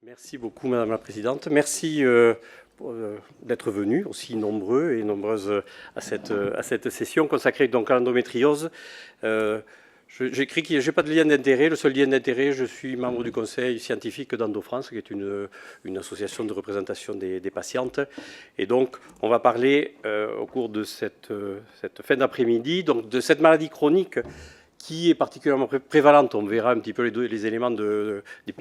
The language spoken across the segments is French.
Merci beaucoup, Madame la Présidente. Merci d'être venus aussi nombreux et nombreuses à cette session consacrée donc à l'endométriose. J'écris que je n'ai pas de lien d'intérêt. Le seul lien d'intérêt, je suis membre du conseil scientifique d'EndoFrance, qui est une association de représentation des patientes. Et donc, on va parler au cours de cette fin d'après-midi de cette maladie chronique qui est particulièrement prévalente. On verra un petit peu les éléments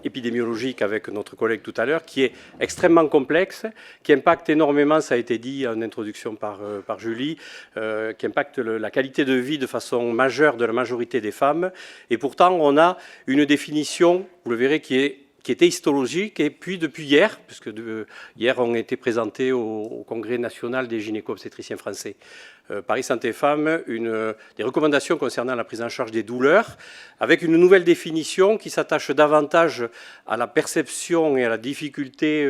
épidémiologiques avec notre collègue tout à l'heure, qui est extrêmement complexe, qui impacte énormément, ça a été dit en introduction par Julie, qui impacte la qualité de vie de façon majeure de la majorité des femmes. Et pourtant, on a une définition, vous le verrez, qui était histologique, et puis depuis hier, puisque hier ont été présentés au Congrès national des gynéco-obstétriciens français, Paris Santé Femmes, des recommandations concernant la prise en charge des douleurs, avec une nouvelle définition qui s'attache davantage à la perception et à la difficulté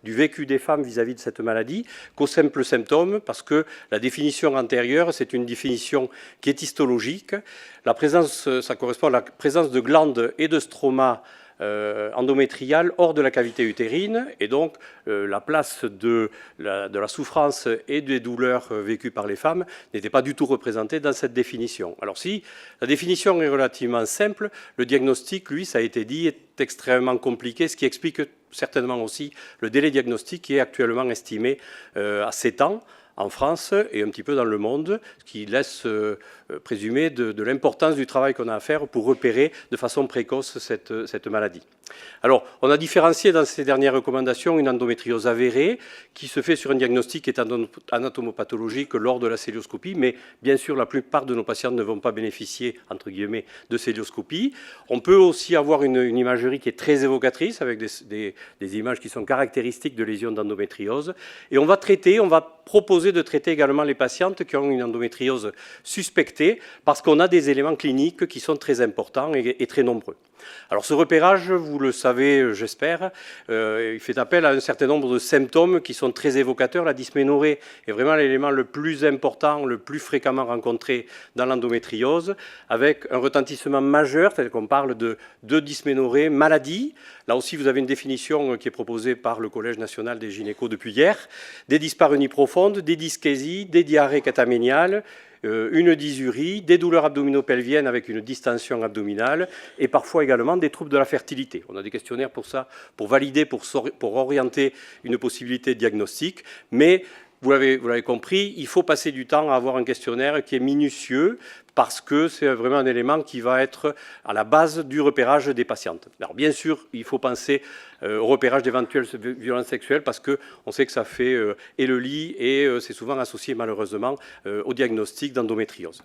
du vécu des femmes vis-à-vis de cette maladie qu'aux simples symptômes, parce que la définition antérieure, c'est une définition qui est histologique. La présence, ça correspond à la présence de glandes et de stroma endométriale hors de la cavité utérine, et donc la place de la souffrance et des douleurs vécues par les femmes n'était pas du tout représentée dans cette définition. Alors si la définition est relativement simple, le diagnostic, lui, ça a été dit, est extrêmement compliqué, ce qui explique certainement aussi le délai diagnostique qui est actuellement estimé à 7 ans en France et un petit peu dans le monde, ce qui laisse présumer de l'importance du travail qu'on a à faire pour repérer de façon précoce cette maladie. Alors, on a différencié dans ces dernières recommandations une endométriose avérée qui se fait sur un diagnostic anatomopathologique lors de la cœlioscopie, mais bien sûr, la plupart de nos patients ne vont pas bénéficier, entre guillemets, de cœlioscopie. On peut aussi avoir une imagerie qui est très évocatrice, avec des images qui sont caractéristiques de lésions d'endométriose. Et on va proposer de traiter également les patientes qui ont une endométriose suspectée, parce qu'on a des éléments cliniques qui sont très importants et très nombreux. Alors ce repérage, vous le savez, j'espère, il fait appel à un certain nombre de symptômes qui sont très évocateurs. La dysménorrhée est vraiment l'élément le plus important, le plus fréquemment rencontré dans l'endométriose, avec un retentissement majeur, c'est-à-dire qu'on parle de dysménorrhée maladie. Là aussi, vous avez une définition qui est proposée par le Collège national des gynécos depuis hier, des dyspareunies profondes, des dyschésies, des diarrhées cataméniales, une dysurie, des douleurs abdominopelviennes avec une distension abdominale et parfois également des troubles de la fertilité. On a des questionnaires pour ça, pour valider, pour orienter une possibilité de diagnostic, mais vous l'avez compris, il faut passer du temps à avoir un questionnaire qui est minutieux parce que c'est vraiment un élément qui va être à la base du repérage des patientes. Alors bien sûr, il faut penser au repérage d'éventuelles violences sexuelles parce qu'on sait que ça fait et le lit et c'est souvent associé malheureusement au diagnostic d'endométriose.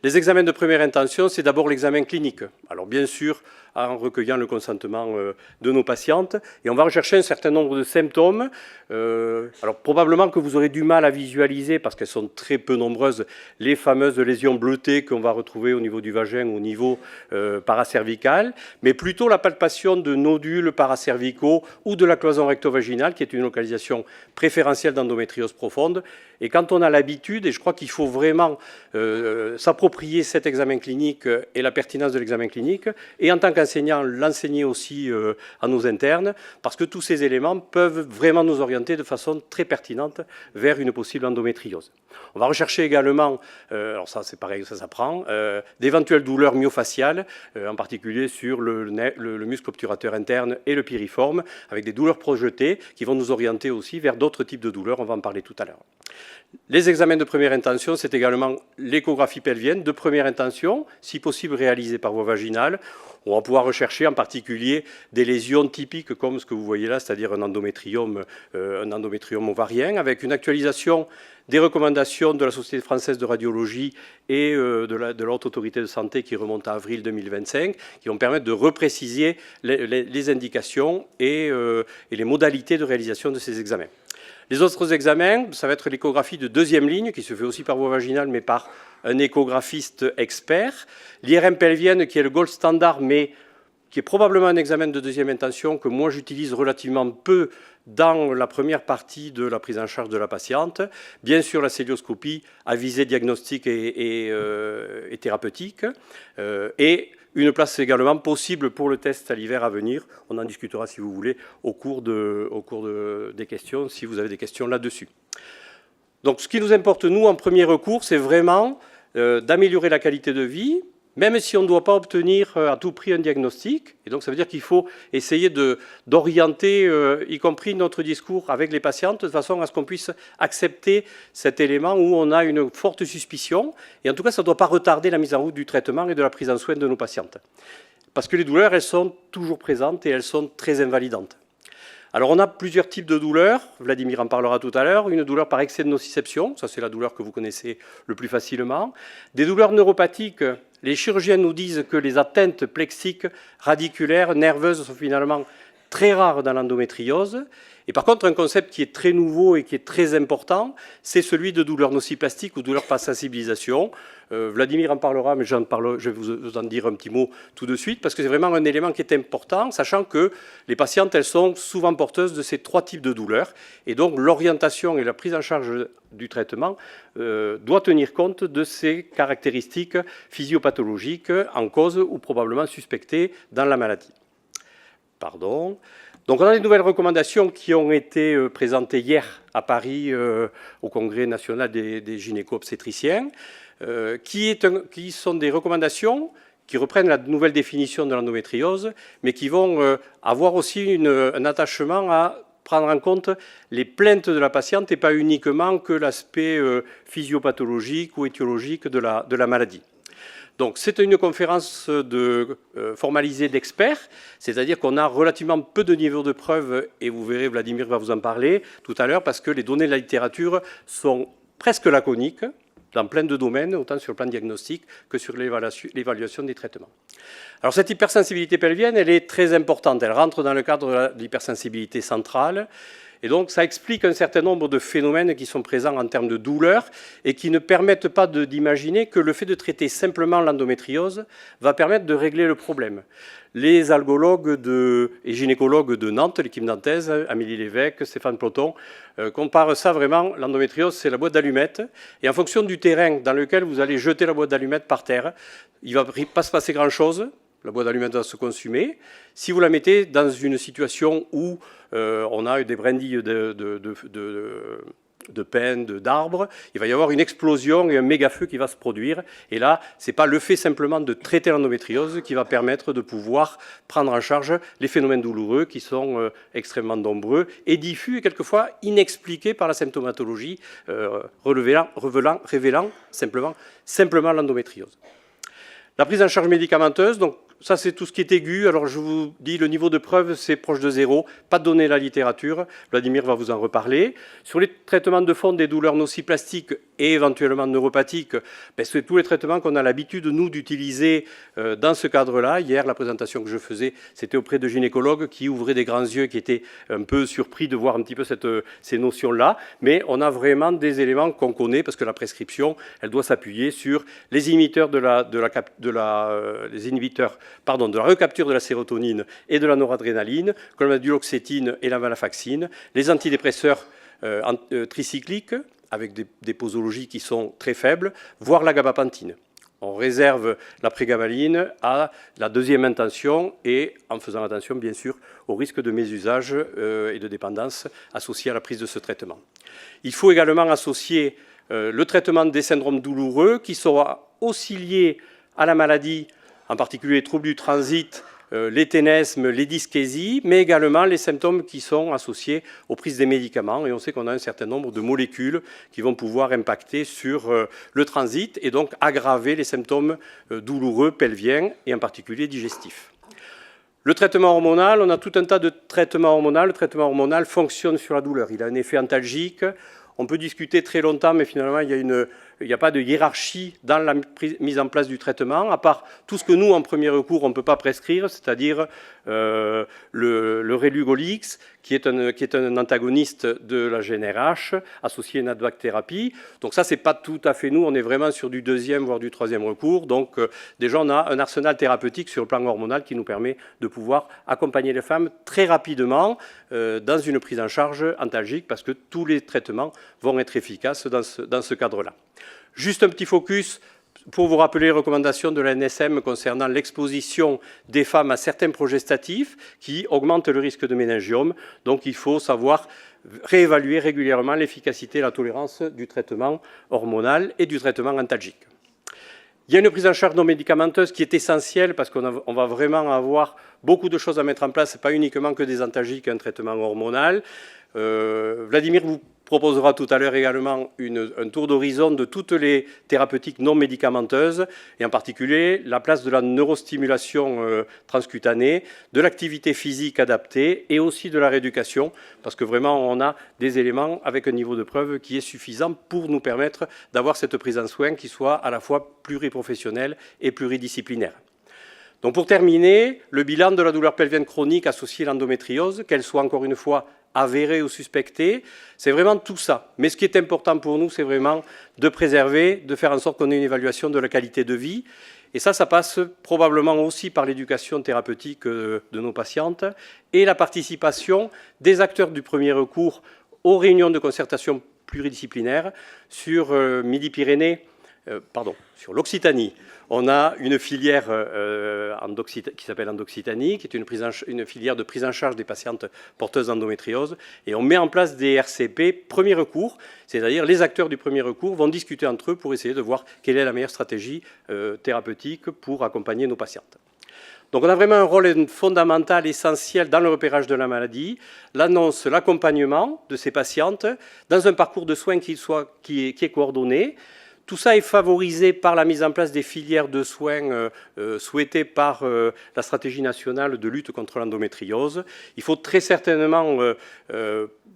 Les examens de première intention, c'est d'abord l'examen clinique. Alors bien sûr, en recueillant le consentement de nos patientes. Et on va rechercher un certain nombre de symptômes. Alors probablement que vous aurez du mal à visualiser, parce qu'elles sont très peu nombreuses, les fameuses lésions bleutées qu'on va retrouver au niveau du vagin, au niveau paracervical, mais plutôt la palpation de nodules paracervicaux ou de la cloison recto-vaginale, qui est une localisation préférentielle d'endométriose profonde. Et quand on a l'habitude, et je crois qu'il faut vraiment s'approprier cet examen clinique et la pertinence de l'examen clinique, et en tant qu'enseignant, l'enseigner aussi à nos internes, parce que tous ces éléments peuvent vraiment nous orienter de façon très pertinente vers une possible endométriose. On va rechercher également, alors ça c'est pareil, ça s'apprend, d'éventuelles douleurs myofaciales, en particulier sur le muscle obturateur interne et le piriforme, avec des douleurs projetées qui vont nous orienter aussi vers d'autres types de douleurs, on va en parler tout à l'heure. Les examens de première intention, c'est également l'échographie pelvienne de première intention, si possible réalisée par voie vaginale. On va pouvoir rechercher en particulier des lésions typiques comme ce que vous voyez là, c'est-à-dire un endométrium ovarien, avec une actualisation des recommandations de la Société française de radiologie et de la Haute Autorité de Santé qui remonte à avril 2025, qui vont permettre de repréciser les indications et les modalités de réalisation de ces examens. Les autres examens, ça va être l'échographie de deuxième ligne, qui se fait aussi par voie vaginale, mais par un échographiste expert. L'IRM pelvienne, qui est le gold standard, mais qui est probablement un examen de deuxième intention que moi j'utilise relativement peu dans la première partie de la prise en charge de la patiente. Bien sûr, la cœlioscopie à visée diagnostique et thérapeutique. Et une place également possible pour le test à l'hiver à venir. On en discutera, si vous voulez, au cours des questions, si vous avez des questions là-dessus. Donc, ce qui nous importe, nous, en premier recours, c'est vraiment d'améliorer la qualité de vie, même si on ne doit pas obtenir à tout prix un diagnostic. Et donc, ça veut dire qu'il faut essayer d'orienter, y compris notre discours avec les patientes, de façon à ce qu'on puisse accepter cet élément où on a une forte suspicion. Et en tout cas, ça ne doit pas retarder la mise en route du traitement et de la prise en soin de nos patientes. Parce que les douleurs, elles sont toujours présentes et elles sont très invalidantes. Alors, on a plusieurs types de douleurs. Vladimir en parlera tout à l'heure. Une douleur par excès de nociception, ça c'est la douleur que vous connaissez le plus facilement. Des douleurs neuropathiques, les chirurgiens nous disent que les atteintes plexiques, radiculaires, nerveuses sont finalement très rares dans l'endométriose. Et par contre, un concept qui est très nouveau et qui est très important, c'est celui de douleur nociplastique ou douleur par sensibilisation. Vladimir en parlera, mais je vais vous en dire un petit mot tout de suite, parce que c'est vraiment un élément qui est important, sachant que les patientes, elles sont souvent porteuses de ces 3 types de douleurs. Et donc, l'orientation et la prise en charge du traitement doit tenir compte de ces caractéristiques physiopathologiques en cause ou probablement suspectées dans la maladie. Pardon. Donc on a des nouvelles recommandations qui ont été présentées hier à Paris au Congrès national des gynéco-obstétriciens, qui sont des recommandations qui reprennent la nouvelle définition de l'endométriose, mais qui vont avoir aussi un attachement à prendre en compte les plaintes de la patiente et pas uniquement que l'aspect physiopathologique ou étiologique de la maladie. Donc c'est une conférence formalisée d'experts, c'est-à-dire qu'on a relativement peu de niveaux de preuves, et vous verrez, Vladimir va vous en parler tout à l'heure, parce que les données de la littérature sont presque laconiques dans plein de domaines, autant sur le plan diagnostique que sur l'évaluation des traitements. Alors cette hypersensibilité pelvienne, elle est très importante, elle rentre dans le cadre de l'hypersensibilité centrale. Et donc, ça explique un certain nombre de phénomènes qui sont présents en termes de douleur et qui ne permettent pas d'imaginer que le fait de traiter simplement l'endométriose va permettre de régler le problème. Les algologues et gynécologues de Nantes, l'équipe nantaise, Amélie Lévesque, Stéphane Ploton, comparent ça vraiment, l'endométriose, c'est la boîte d'allumettes. Et en fonction du terrain dans lequel vous allez jeter la boîte d'allumettes par terre, il ne va pas se passer grand-chose. La boîte d'allumettes va se consumer. Si vous la mettez dans une situation où on a des brindilles de pins, d'arbres, il va y avoir une explosion et un méga feu qui va se produire. Et là, ce n'est pas le fait simplement de traiter l'endométriose qui va permettre de pouvoir prendre en charge les phénomènes douloureux qui sont extrêmement nombreux et diffus et quelquefois inexpliqués par la symptomatologie, révélant simplement l'endométriose. La prise en charge médicamenteuse, donc ça c'est tout ce qui est aigu. Alors je vous dis, le niveau de preuve c'est proche de 0, pas de données à la littérature, Vladimir va vous en reparler. Sur les traitements de fond des douleurs nociplastiques et éventuellement neuropathiques, c'est tous les traitements qu'on a l'habitude nous d'utiliser dans ce cadre-là. Hier la présentation que je faisais c'était auprès de gynécologues qui ouvraient des grands yeux, qui étaient un peu surpris de voir un petit peu ces notions-là, mais on a vraiment des éléments qu'on connaît parce que la prescription elle doit s'appuyer sur les inhibiteurs de la recapture de la sérotonine et de la noradrénaline, comme la duloxétine et la venlafaxine, les antidépresseurs tricycliques, avec des posologies qui sont très faibles, voire la gabapentine. On réserve la prégabaline à la deuxième intention et en faisant attention, bien sûr, au risque de mésusage et de dépendance associés à la prise de ce traitement. Il faut également associer le traitement des syndromes douloureux qui sera aussi lié à la maladie, en particulier les troubles du transit, les ténesmes, les dyschésies, mais également les symptômes qui sont associés aux prises des médicaments. Et on sait qu'on a un certain nombre de molécules qui vont pouvoir impacter sur le transit et donc aggraver les symptômes douloureux pelviens et en particulier digestifs. Le traitement hormonal, on a tout un tas de traitements hormonaux. Le traitement hormonal fonctionne sur la douleur. Il a un effet antalgique. On peut discuter très longtemps, mais finalement, il n'y a pas de hiérarchie dans la mise en place du traitement, à part tout ce que nous, en premier recours, on ne peut pas prescrire, c'est-à-dire le Relugolix, qui est un antagoniste de la GnRH, associé à une ADVAC-thérapie. Donc ça, ce n'est pas tout à fait nous, on est vraiment sur du deuxième, voire du troisième recours. Donc déjà, on a un arsenal thérapeutique sur le plan hormonal qui nous permet de pouvoir accompagner les femmes très rapidement dans une prise en charge antalgique, parce que tous les traitements vont être efficaces dans ce cadre-là. Juste un petit focus pour vous rappeler les recommandations de l'ANSM concernant l'exposition des femmes à certains progestatifs qui augmentent le risque de méningiome. Donc il faut savoir réévaluer régulièrement l'efficacité et la tolérance du traitement hormonal et du traitement antalgique. Il y a une prise en charge non médicamenteuse qui est essentielle parce qu'on va vraiment avoir beaucoup de choses à mettre en place, pas uniquement que des antalgiques et un traitement hormonal. Vladimir vous proposera tout à l'heure également un tour d'horizon de toutes les thérapeutiques non médicamenteuses, et en particulier la place de la neurostimulation transcutanée, de l'activité physique adaptée et aussi de la rééducation, parce que vraiment on a des éléments avec un niveau de preuve qui est suffisant pour nous permettre d'avoir cette prise en soin qui soit à la fois pluriprofessionnelle et pluridisciplinaire. Donc pour terminer, le bilan de la douleur pelvienne chronique associée à l'endométriose, qu'elle soit encore une fois avérée ou suspectée, c'est vraiment tout ça. Mais ce qui est important pour nous, c'est vraiment de préserver, de faire en sorte qu'on ait une évaluation de la qualité de vie. Et ça passe probablement aussi par l'éducation thérapeutique de nos patientes et la participation des acteurs du premier recours aux réunions de concertation pluridisciplinaire sur Midi-Pyrénées, sur l'Occitanie. On a une filière qui s'appelle Endoccitanie, qui est une filière de prise en charge des patientes porteuses d'endométriose. Et on met en place des RCP premier recours, c'est-à-dire les acteurs du premier recours vont discuter entre eux pour essayer de voir quelle est la meilleure stratégie thérapeutique pour accompagner nos patientes. Donc on a vraiment un rôle fondamental, essentiel dans le repérage de la maladie, l'annonce, l'accompagnement de ces patientes dans un parcours de soins qui est coordonné. Tout ça est favorisé par la mise en place des filières de soins souhaitées par la stratégie nationale de lutte contre l'endométriose. Il faut très certainement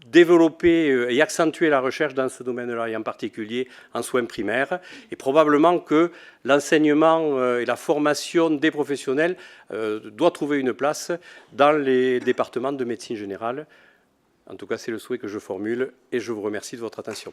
développer et accentuer la recherche dans ce domaine-là, et en particulier en soins primaires. Et probablement que l'enseignement et la formation des professionnels doit trouver une place dans les départements de médecine générale. En tout cas, c'est le souhait que je formule et je vous remercie de votre attention.